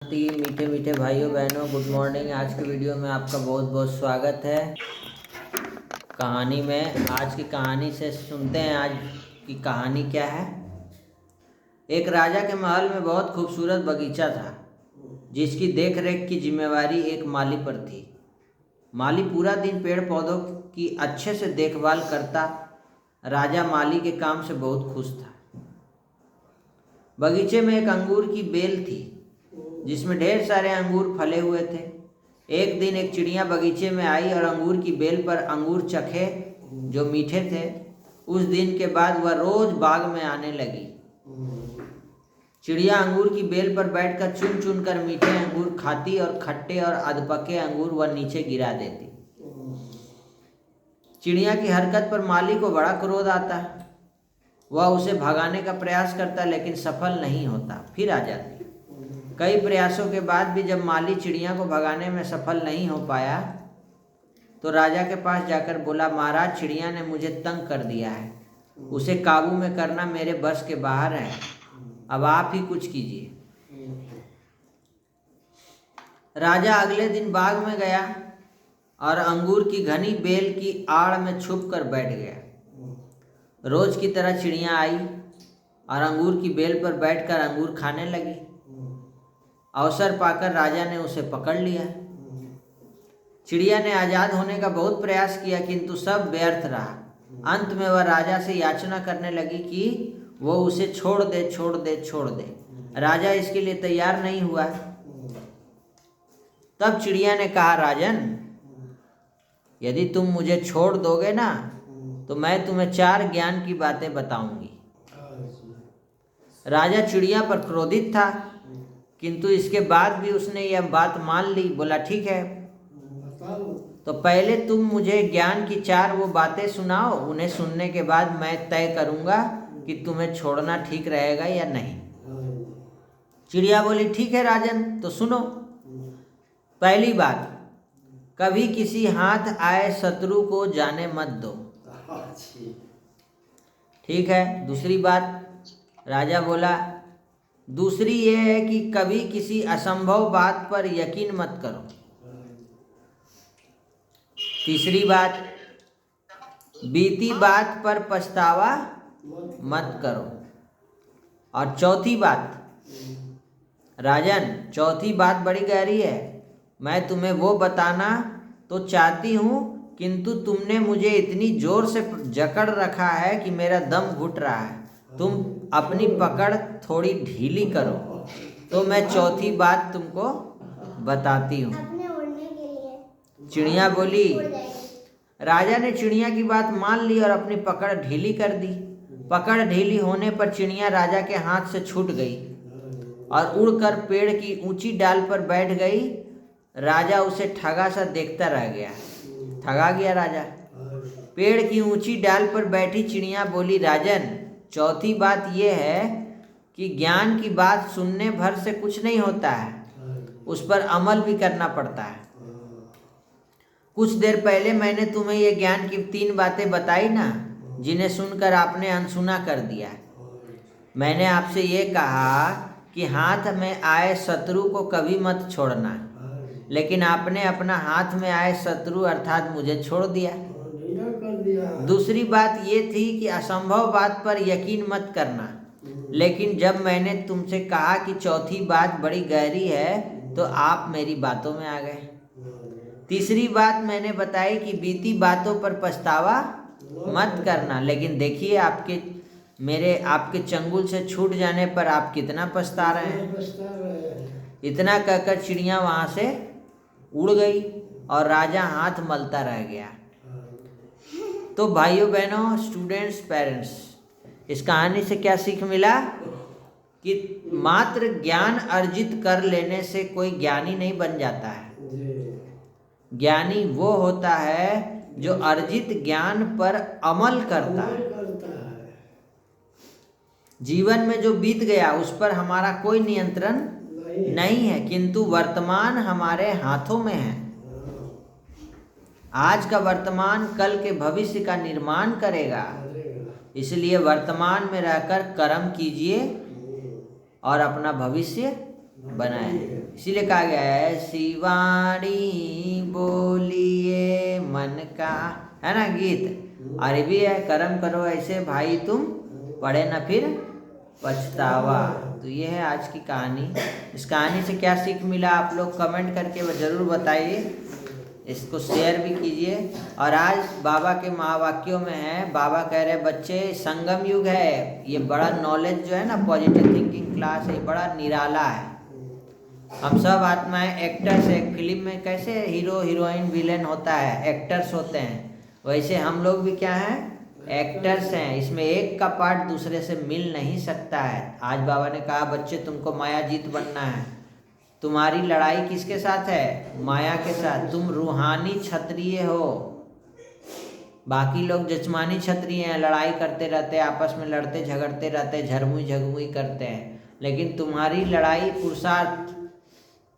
शांति। मीठे मीठे भाइयों बहनों, गुड मॉर्निंग। आज के वीडियो में आपका बहुत बहुत स्वागत है। कहानी में आज की कहानी से सुनते हैं आज की कहानी क्या है। एक राजा के महल में बहुत खूबसूरत बगीचा था, जिसकी देख रेख की जिम्मेवारी एक माली पर थी। माली पूरा दिन पेड़ पौधों की अच्छे से देखभाल करता। राजा माली के काम से बहुत खुश था। बगीचे में एक अंगूर की बेल थी, जिसमें ढेर सारे अंगूर फले हुए थे। एक दिन एक चिड़िया बगीचे में आई और अंगूर की बेल पर अंगूर चखे, जो मीठे थे। उस दिन के बाद वह रोज बाग में आने लगी। चिड़िया अंगूर की बेल पर बैठकर चुन चुन कर मीठे अंगूर खाती और खट्टे और अधपके अंगूर वह नीचे गिरा देती। चिड़िया की हरकत पर माली को बड़ा क्रोध आता। वह उसे भगाने का प्रयास करता, लेकिन सफल नहीं होता, फिर आ जाती। कई प्रयासों के बाद भी जब माली चिड़िया को भगाने में सफल नहीं हो पाया, तो राजा के पास जाकर बोला, महाराज, चिड़िया ने मुझे तंग कर दिया है। उसे काबू में करना मेरे बस के बाहर है। अब आप ही कुछ कीजिए। राजा अगले दिन बाग में गया और अंगूर की घनी बेल की आड़ में छुप कर बैठ गया। रोज की तरह चिड़िया आई और अंगूर की बेल पर बैठकर अंगूर खाने लगी। अवसर पाकर राजा ने उसे पकड़ लिया। चिड़िया ने आज़ाद होने का बहुत प्रयास किया, किंतु सब व्यर्थ रहा। अंत में वह राजा से याचना करने लगी कि वो उसे छोड़ दे, छोड़ दे, छोड़ दे। राजा इसके लिए तैयार नहीं हुआ। तब चिड़िया ने कहा, राजन, यदि तुम मुझे छोड़ दोगे ना, तो मैं तुम्हें 4 ज्ञान की बातें बताऊंगी। राजा चिड़िया पर क्रोधित था, किंतु इसके बाद भी उसने यह बात मान ली। बोला, ठीक है, तो पहले तुम मुझे ज्ञान की 4 वो बातें सुनाओ। उन्हें सुनने के बाद मैं तय करूंगा कि तुम्हें छोड़ना ठीक रहेगा या नहीं। चिड़िया बोली, ठीक है राजन, तो सुनो। पहली बात, कभी किसी हाथ आए शत्रु को जाने मत दो। ठीक है। दूसरी बात, राजा बोला, दूसरी ये है कि कभी किसी असंभव बात पर यकीन मत करो। तीसरी बात, बीती बात पर पछतावा मत करो। और चौथी बात, राजन, चौथी बात बड़ी गहरी है। मैं तुम्हें वो बताना तो चाहती हूँ, किंतु तुमने मुझे इतनी जोर से जकड़ रखा है कि मेरा दम घुट रहा है। तुम अपनी पकड़ थोड़ी ढीली करो तो मैं चौथी बात तुमको बताती हूँ। चिड़िया बोली। राजा ने चिड़िया की बात मान ली और अपनी पकड़ ढीली कर दी। पकड़ ढीली होने पर चिड़िया राजा के हाथ से छूट गई और उड़कर पेड़ की ऊंची डाल पर बैठ गई। राजा उसे ठगा सा देखता रह गया। ठगा गया राजा। पेड़ की ऊंची डाल पर बैठी चिड़िया बोली, राजन, चौथी बात यह है कि ज्ञान की बात सुनने भर से कुछ नहीं होता है, उस पर अमल भी करना पड़ता है। कुछ देर पहले मैंने तुम्हें ये ज्ञान की 3 बातें बताई ना, जिन्हें सुनकर आपने अनसुना कर दिया। मैंने आपसे ये कहा कि हाथ में आए शत्रु को कभी मत छोड़ना, लेकिन आपने अपना हाथ में आए शत्रु अर्थात मुझे छोड़ दिया। दूसरी बात ये थी कि असंभव बात पर यकीन मत करना, लेकिन जब मैंने तुमसे कहा कि चौथी बात बड़ी गहरी है, तो आप मेरी बातों में आ गए। तीसरी बात मैंने बताई कि बीती बातों पर पछतावा मत करना, लेकिन देखिए आपके चंगुल से छूट जाने पर आप कितना पछता रहे हैं। इतना कहकर चिड़िया वहां से उड़ गई और राजा हाथ मलता रह गया। तो भाइयों बहनों, स्टूडेंट्स, पेरेंट्स, इस कहानी से क्या सीख मिला कि मात्र ज्ञान अर्जित कर लेने से कोई ज्ञानी नहीं बन जाता है। ज्ञानी वो होता है जो अर्जित ज्ञान पर अमल करता है। जीवन में जो बीत गया उस पर हमारा कोई नियंत्रण नहीं है, किंतु वर्तमान हमारे हाथों में है। आज का वर्तमान कल के भविष्य का निर्माण करेगा। इसलिए वर्तमान में रहकर कर्म कीजिए और अपना भविष्य बनाए, इसीलिए कहा गया है शिवाणी बोलिए मन का, है ना गीत। अरबी है, कर्म करो ऐसे भाई तुम पढ़े न फिर पछतावा। तो ये है आज की कहानी। इस कहानी से क्या सीख मिला आप लोग कमेंट करके ज़रूर बताइए, इसको शेयर भी कीजिए। और आज बाबा के महावाक्यों में है, बाबा कह रहे बच्चे संगम युग है, ये बड़ा नॉलेज जो है ना, पॉजिटिव थिंकिंग क्लास है, बड़ा निराला है। हम सब आत्माएं एक्टर्स है। एक फिल्म में कैसे हीरो हीरोइन विलेन होता है, एक्टर्स होते हैं, वैसे हम लोग भी क्या हैं, एक्टर्स हैं। इसमें एक का पार्ट दूसरे से मिल नहीं सकता है। आज बाबा ने कहा बच्चे तुमको माया जीत बनना है। तुम्हारी लड़ाई किसके साथ है, माया के साथ। तुम रूहानी क्षत्रिय हो, बाकी लोग जिस्मानी क्षत्रिय हैं, लड़ाई करते रहते, आपस में लड़ते झगड़ते रहते, झरमुई झगमुई करते हैं। लेकिन तुम्हारी लड़ाई पुरुषार्थ,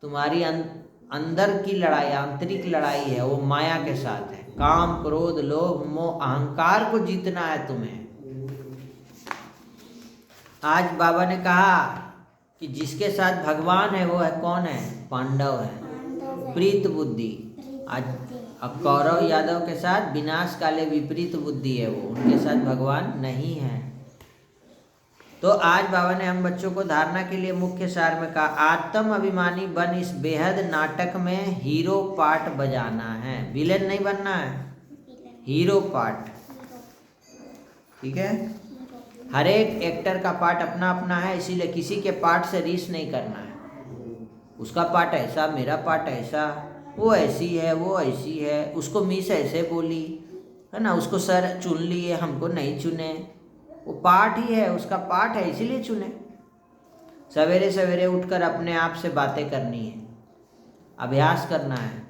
तुम्हारी अंदर की लड़ाई, आंतरिक लड़ाई है, वो माया के साथ है। काम क्रोध लोभ मोह अहंकार को जीतना है तुम्हें। आज बाबा ने कहा कि जिसके साथ भगवान है वो है कौन है, पांडव है, प्रीत बुद्धि। आज कौरव यादव के साथ विनाश काले विपरीत बुद्धि है, वो उनके साथ भगवान नहीं है। तो आज बाबा ने हम बच्चों को धारणा के लिए मुख्य सार में कहा, आत्म अभिमानी बन इस बेहद नाटक में हीरो पार्ट बजाना है, विलेन नहीं बनना है, हीरो पार्ट। ठीक है, हर एक एक्टर का पार्ट अपना अपना है, इसीलिए किसी के पार्ट से रीस नहीं करना है। उसका पार्ट ऐसा, मेरा पार्ट ऐसा, वो ऐसी है, वो ऐसी है, उसको मिस ऐसे बोली है ना, उसको सर चुन लिए, हमको नहीं चुने। वो पार्ट ही है, उसका पार्ट है, इसीलिए चुने। सवेरे सवेरे उठकर अपने आप से बातें करनी है, अभ्यास करना है।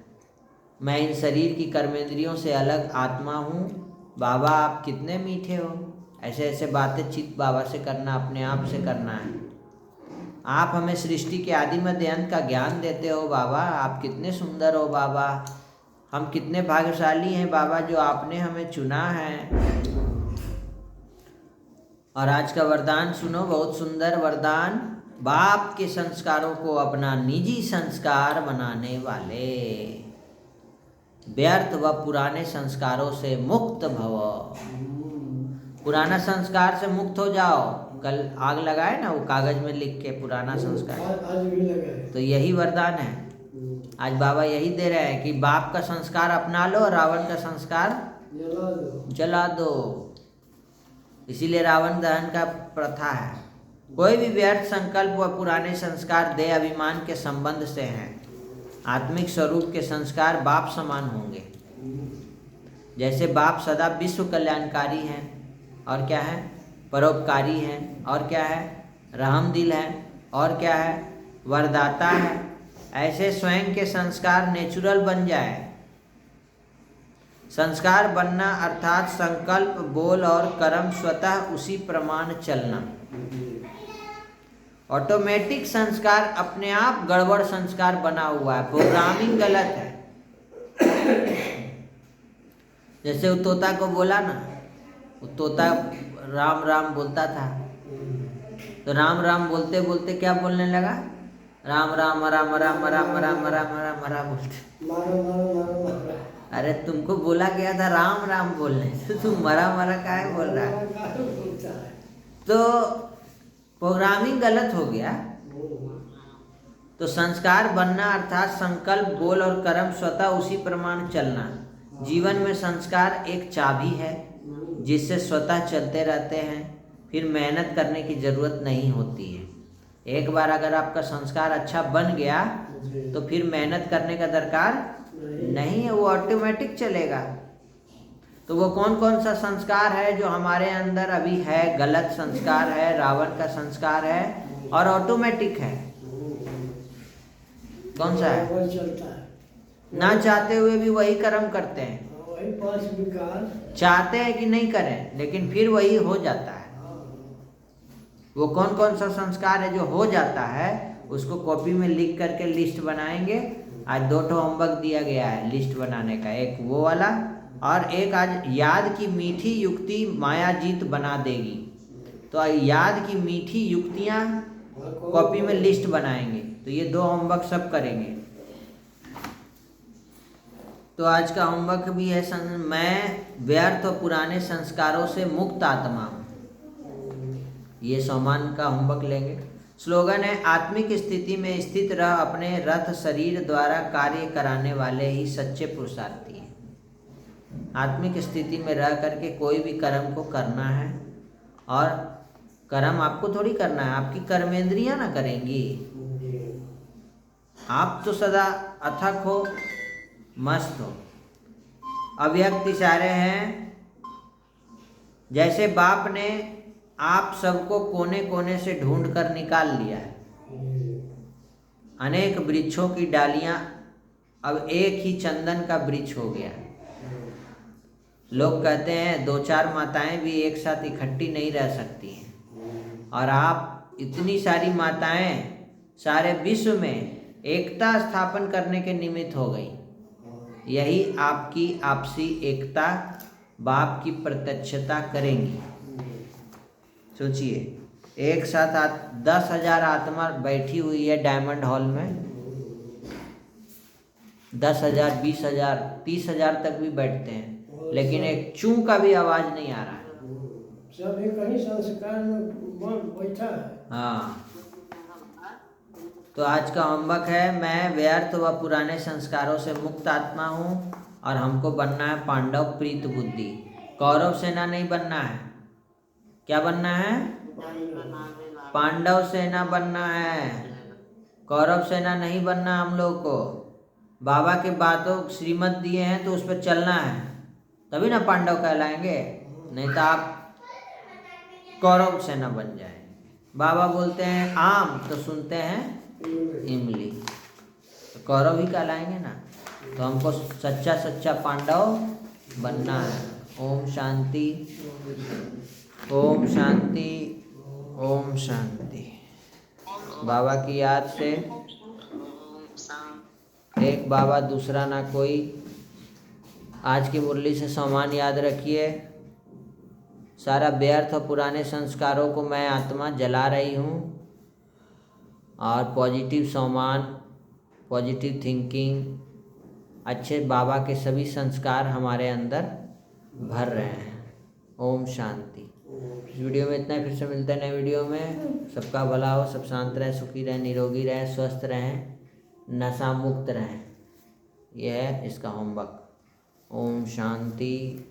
मैं इन शरीर की कर्मेंद्रियों से अलग आत्मा हूँ, बाबा आप कितने मीठे हो। ऐसे ऐसे बातें चित बाबा से करना, अपने आप से करना है। आप हमें सृष्टि के आदि मध्य अंत का ज्ञान देते हो बाबा, आप कितने सुंदर हो बाबा, हम कितने भाग्यशाली हैं बाबा जो आपने हमें चुना है। और आज का वरदान सुनो, बहुत सुंदर वरदान। बाप के संस्कारों को अपना निजी संस्कार बनाने वाले, व्यर्थ व पुराने संस्कारों से मुक्त भव। पुराना संस्कार से मुक्त हो जाओ। कल आग लगाए ना, वो कागज में लिख के पुराना संस्कार, आज भी लगाए। तो यही वरदान है। आज बाबा यही दे रहे हैं कि बाप का संस्कार अपना लो, रावण का संस्कार जला दो। इसीलिए रावण दहन का प्रथा है। कोई भी व्यर्थ संकल्प व पुराने संस्कार देह अभिमान के संबंध से हैं। आत्मिक स्वरूप के संस्कार बाप समान होंगे। जैसे बाप सदा विश्व कल्याणकारी हैं, और क्या है, परोपकारी हैं, और क्या है, रहमदिल है, और क्या है, वरदाता है। ऐसे स्वयं के संस्कार नेचुरल बन जाए। संस्कार बनना अर्थात संकल्प, बोल और कर्म स्वतः उसी प्रमाण चलना। ऑटोमेटिक संस्कार अपने आप गड़बड़ संस्कार बना हुआ है, प्रोग्रामिंग गलत है। जैसे वो तोता को बोला ना, वो तोता राम राम बोलता था, तो राम राम बोलते बोलते क्या बोलने लगा, राम राम मरा मरा मरा मरा मरा मरा मरा बोलते। अरे तुमको बोला गया था राम राम बोलने, तो तुम मरा मरा काहे बोल रहा है। तो प्रोग्रामिंग गलत हो गया। तो संस्कार बनना अर्थात संकल्प, बोल और कर्म स्वतः उसी प्रमाण चलना। जीवन में संस्कार एक चाबी है जिससे स्वतः चलते रहते हैं, फिर मेहनत करने की जरूरत नहीं होती है। एक बार अगर आपका संस्कार अच्छा बन गया तो फिर मेहनत करने का दरकार नहीं है, वो ऑटोमेटिक चलेगा। तो वो कौन कौन सा संस्कार है जो हमारे अंदर अभी है, गलत संस्कार है, रावण का संस्कार है और ऑटोमेटिक है, कौन सा है? ना चाहते हुए भी वही कर्म करते हैं, वही पांच विकार, चाहते हैं कि नहीं करें लेकिन फिर वही हो जाता है। वो कौन कौन सा संस्कार है जो हो जाता है, उसको कॉपी में लिख करके लिस्ट बनाएंगे। आज 2 होमवर्क दिया गया है लिस्ट बनाने का, एक वो वाला और एक आज याद की मीठी युक्ति माया जीत बना देगी। तो याद की मीठी युक्तियाँ कॉपी में लिस्ट बनाएंगे। तो ये 2 होमवर्क सब करेंगे। तो आज का होमवर्क भी है मैं व्यर्थ और पुराने संस्कारों से मुक्त आत्मा हूँ। ये सोमान का होमवर्क लेंगे। स्लोगन है आत्मिक स्थिति में स्थित रह अपने रथ शरीर द्वारा कार्य कराने वाले ही सच्चे पुरुषार्थी हैं। आत्मिक स्थिति में रह करके कोई भी कर्म को करना है, और कर्म आपको थोड़ी करना है, आपकी कर्मेंद्रियां ना करेंगी। आप तो सदा अथक हो, मस्त हो। अव्यक्त इशारे हैं। जैसे बाप ने आप सबको कोने कोने से ढूंढ कर निकाल लिया है। अनेक वृक्षों की डालियां अब एक ही चंदन का वृक्ष हो गया। लोग कहते हैं 2-4 माताएं भी एक साथ इकट्ठी नहीं रह सकती हैं, और आप इतनी सारी माताएं सारे विश्व में एकता स्थापन करने के निमित्त हो गई। यही आपकी आपसी एकता बाप की प्रत्यक्षता करेंगी। सोचिए, एक साथ 10,000 आत्मा बैठी हुई है डायमंड हॉल में। 10,000, 20,000, 30,000 तक भी बैठते हैं, लेकिन एक चूं का भी आवाज नहीं आ रहा है। सब एक ही संस्कार में बैठा है। हाँ, तो आज का होमवर्क है मैं व्यर्थ व पुराने संस्कारों से मुक्त आत्मा हूँ, और हमको बनना है पांडव प्रीत बुद्धि। कौरव सेना नहीं बनना है। क्या बनना है? पांडव सेना बनना है। कौरव सेना नहीं बनना हम लोग को। बाबा के बातों श्रीमत दिए हैं तो उस पर चलना है, तभी ना पांडव कहलाएंगे। नहीं तो आप कौरव सेना बन जाएंगे। बाबा बोलते हैं आम तो सुनते हैं इमली, तो कौरव ही कहलाएंगे ना। तो हमको सच्चा पांडव बनना है। ओम शांति, ओम शांति, ओम शांति। बाबा की याद से एक बाबा दूसरा ना कोई। आज की मुरली से सम्मान याद रखिए। सारा व्यर्थ और पुराने संस्कारों को मैं आत्मा जला रही हूँ, और पॉजिटिव सम्मान, पॉजिटिव थिंकिंग, अच्छे बाबा के सभी संस्कार हमारे अंदर भर रहे हैं। ओम शांति। इस वीडियो में इतना ही। फिर से मिलते हैं नए वीडियो में। सबका भला हो, सब शांत रहें, सुखी रहें, निरोगी रहें, स्वस्थ रहें, नशा मुक्त रहें। यह है इसका होमवर्क। ओम शांति।